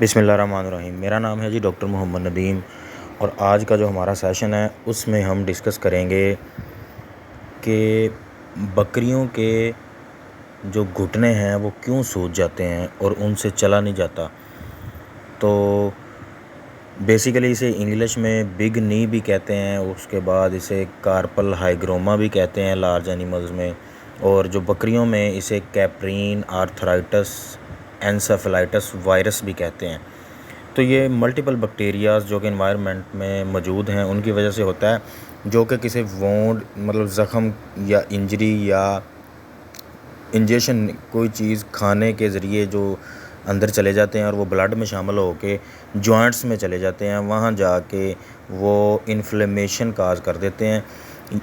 बिस्मिल्लाहिर्रहमानिर्रहीम। मेरा नाम है जी डॉक्टर मोहम्मद नदीम और आज का जो हमारा सेशन है उसमें हम डिस्कस करेंगे कि बकरियों के जो घुटने हैं वो क्यों सूज जाते हैं और उनसे चला नहीं जाता। तो बेसिकली इसे इंग्लिश में बिग नी भी कहते हैं, उसके बाद इसे कार्पल हाइग्रोमा भी कहते हैं लार्ज एनिमल्स में, और जो बकरियों में इसे कैप्रीन आर्थराइटिस एन्सेफेलाइटिस वायरस भी कहते हैं। तो ये मल्टीपल बैक्टीरियाज जो कि एनवायरनमेंट में मौजूद हैं उनकी वजह से होता है, जो कि किसी वोंड मतलब ज़ख़म या इंजरी या इंजेक्शन कोई चीज़ खाने के ज़रिए जो अंदर चले जाते हैं और वो ब्लड में शामिल होके जॉइंट्स में चले जाते हैं, वहाँ जाके वो इन्फ्लेमेशन काज कर देते हैं।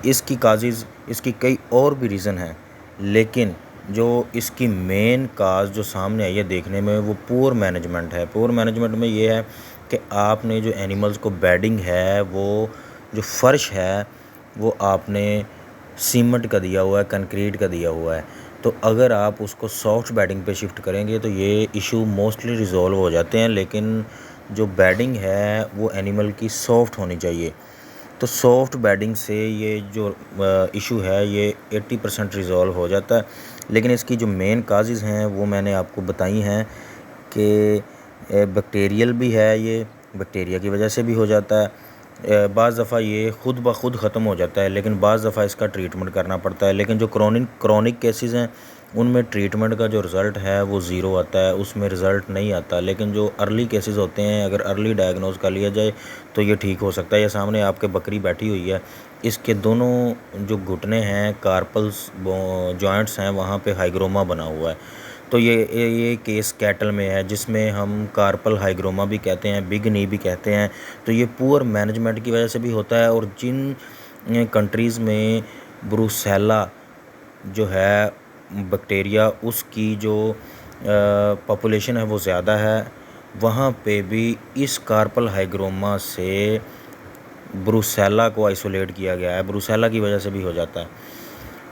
इसकी कई और भी रीज़न हैं, लेकिन जो इसकी मेन काज जो सामने आई है देखने में वो पुअर मैनेजमेंट है। पुअर मैनेजमेंट में ये है कि आपने जो एनिमल्स को बेडिंग है, वो जो फ़र्श है वो आपने सीमेंट का दिया हुआ है, कंक्रीट का दिया हुआ है। तो अगर आप उसको सॉफ्ट बेडिंग पे शिफ्ट करेंगे तो ये इशू मोस्टली रिज़ॉल्व हो जाते हैं, लेकिन जो बेडिंग है वो एनिमल की सॉफ्ट होनी चाहिए। तो सॉफ्ट बेडिंग से ये जो इशू है ये 80% रिज़ॉल्व हो जाता है। लेकिन इसकी जो मेन काजेज़ हैं वो मैंने आपको बताई हैं कि बैक्टीरियल भी है, ये बैक्टीरिया की वजह से भी हो जाता है। बाज़ दफ़ा ये ख़ुद ब खुद ख़त्म हो जाता है, लेकिन बाज़ दफ़ा इसका ट्रीटमेंट करना पड़ता है। लेकिन जो क्रॉनिक केसेस हैं उनमें ट्रीटमेंट का जो रिज़ल्ट है वो ज़ीरो आता है, उसमें रिज़ल्ट नहीं आता। लेकिन जो अर्ली केसेस होते हैं, अगर अर्ली डायग्नोज कर लिया जाए तो ये ठीक हो सकता है। ये सामने आपके बकरी बैठी हुई है, इसके दोनों जो घुटने हैं, कार्पल्स जॉइंट्स हैं, वहाँ पे हाइग्रोमा बना हुआ है। तो ये केस कैटल में है, जिसमें हम कार्पल हाइग्रोमा भी कहते हैं, बिग नी भी कहते हैं। तो ये पुअर मैनेजमेंट की वजह से भी होता है। और जिन कंट्रीज़ में ब्रूसेला जो है बैक्टीरिया, उसकी जो पॉपुलेशन है वो ज़्यादा है, वहाँ पे भी इस कार्पल हाइग्रोमा से ब्रूसेला को आइसोलेट किया गया है। ब्रूसेला की वजह से भी हो जाता है।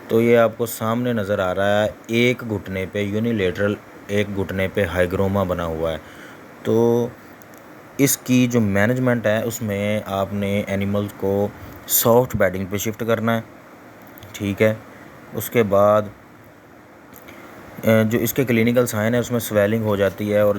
तो ये आपको सामने नज़र आ रहा है, एक घुटने पे यूनिलेटरल, एक घुटने पे हाइग्रोमा बना हुआ है। तो इसकी जो मैनेजमेंट है उसमें आपने एनिमल्स को सॉफ्ट बेडिंग पे शिफ्ट करना है, ठीक है। उसके बाद जो इसके क्लिनिकल साइन है उसमें स्वेलिंग हो जाती है, और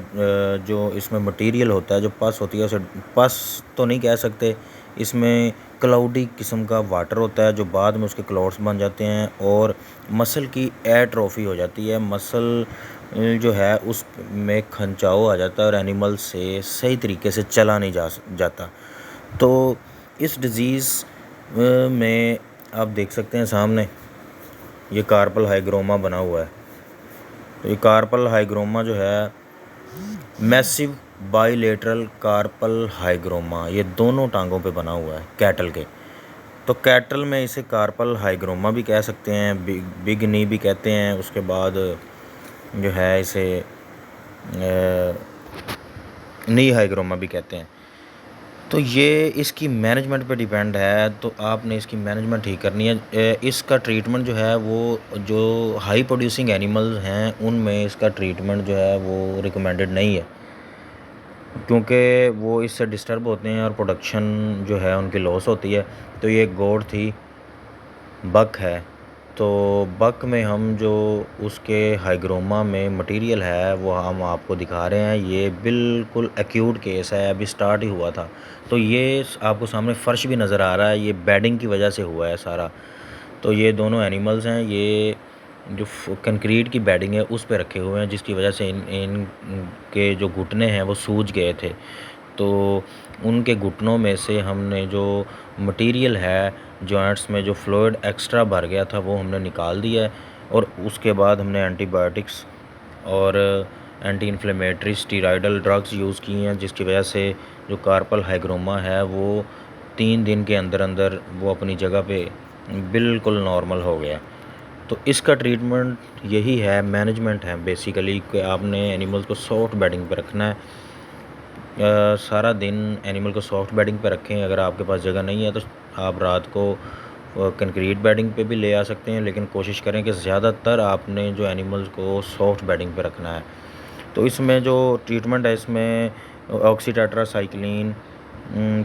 जो इसमें मटेरियल होता है, जो पस होती है, उसे पस तो नहीं कह सकते, इसमें क्लाउडी किस्म का वाटर होता है जो बाद में उसके क्लॉट्स बन जाते हैं, और मसल की एट्रोफी हो जाती है। मसल जो है उस में खंचाव आ जाता है और एनिमल से सही तरीके से चला नहीं जाता। तो इस डिज़ीज़ में आप देख सकते हैं सामने ये कार्पल हाइग्रोमा बना हुआ है। तो ये कार्पल हाइग्रोमा जो है मैसिव बाइलेटरल कार्पल हाइग्रोमा, ये दोनों टांगों पे बना हुआ है कैटल के। तो कैटल में इसे कार्पल हाइग्रोमा भी कह सकते हैं, बिग नी भी कहते हैं। उसके बाद जो है इसे नी हाइग्रोमा भी कहते हैं। तो ये इसकी मैनेजमेंट पे डिपेंड है, तो आपने इसकी मैनेजमेंट ठीक करनी है। इसका ट्रीटमेंट जो है वो जो हाई प्रोड्यूसिंग एनिमल्स हैं उनमें इसका ट्रीटमेंट जो है वो रिकमेंडेड नहीं है, क्योंकि वो इससे डिस्टर्ब होते हैं और प्रोडक्शन जो है उनकी लॉस होती है। तो ये गोट थी, बक है। तो बक में हम जो उसके हाइग्रोमा में मटेरियल है वो हम आपको दिखा रहे हैं। ये बिल्कुल एक्यूट केस है, अभी स्टार्ट ही हुआ था। तो ये आपको सामने फ़र्श भी नज़र आ रहा है, ये बेडिंग की वजह से हुआ है सारा। तो ये दोनों एनिमल्स हैं, ये जो कंक्रीट की बेडिंग है उस पे रखे हुए हैं, जिसकी वजह से इनके जो घुटने हैं वो सूज गए थे। तो उनके घुटनों में से हमने जो मटेरियल है, जॉइंट्स में जो फ्लूइड एक्स्ट्रा भर गया था वो हमने निकाल दिया है, और उसके बाद हमने एंटीबायोटिक्स और anti inflammatory steroidal drugs use की हैं, जिसकी वजह से जो कार्पल हाइग्रोमा है वो 3 दिन के अंदर अंदर वो अपनी जगह पे बिल्कुल नॉर्मल हो गया। तो इसका ट्रीटमेंट यही है, मैनेजमेंट है बेसिकली, कि आपने एनिमल्स को सॉफ्ट बेडिंग पे रखना है। सारा दिन एनिमल को सॉफ्ट बेडिंग पे रखें। अगर आपके पास जगह नहीं है तो आप रात को कंक्रीट बेडिंग पे भी ले आ सकते हैं, लेकिन कोशिश करें कि ज़्यादातर आपने जो एनिमल्स को सॉफ्ट बेडिंग पे रखना है। तो इसमें जो ट्रीटमेंट है इसमें ऑक्सीटेट्रासाइक्लिन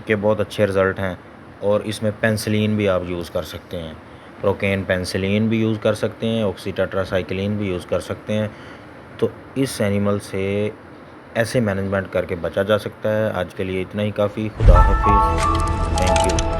के बहुत अच्छे रिज़ल्ट हैं और इसमें पेनिसिलिन भी आप यूज़ कर सकते हैं। प्रोकेन पेनिसिलिन भी यूज़ कर सकते हैं, ऑक्सीटेट्रासाइक्लिन भी यूज़ कर सकते हैं। तो इस एनिमल से ऐसे मैनेजमेंट करके बचा जा सकता है। आज के लिए इतना ही काफ़ी। खुदा हाफिज़। Thank you.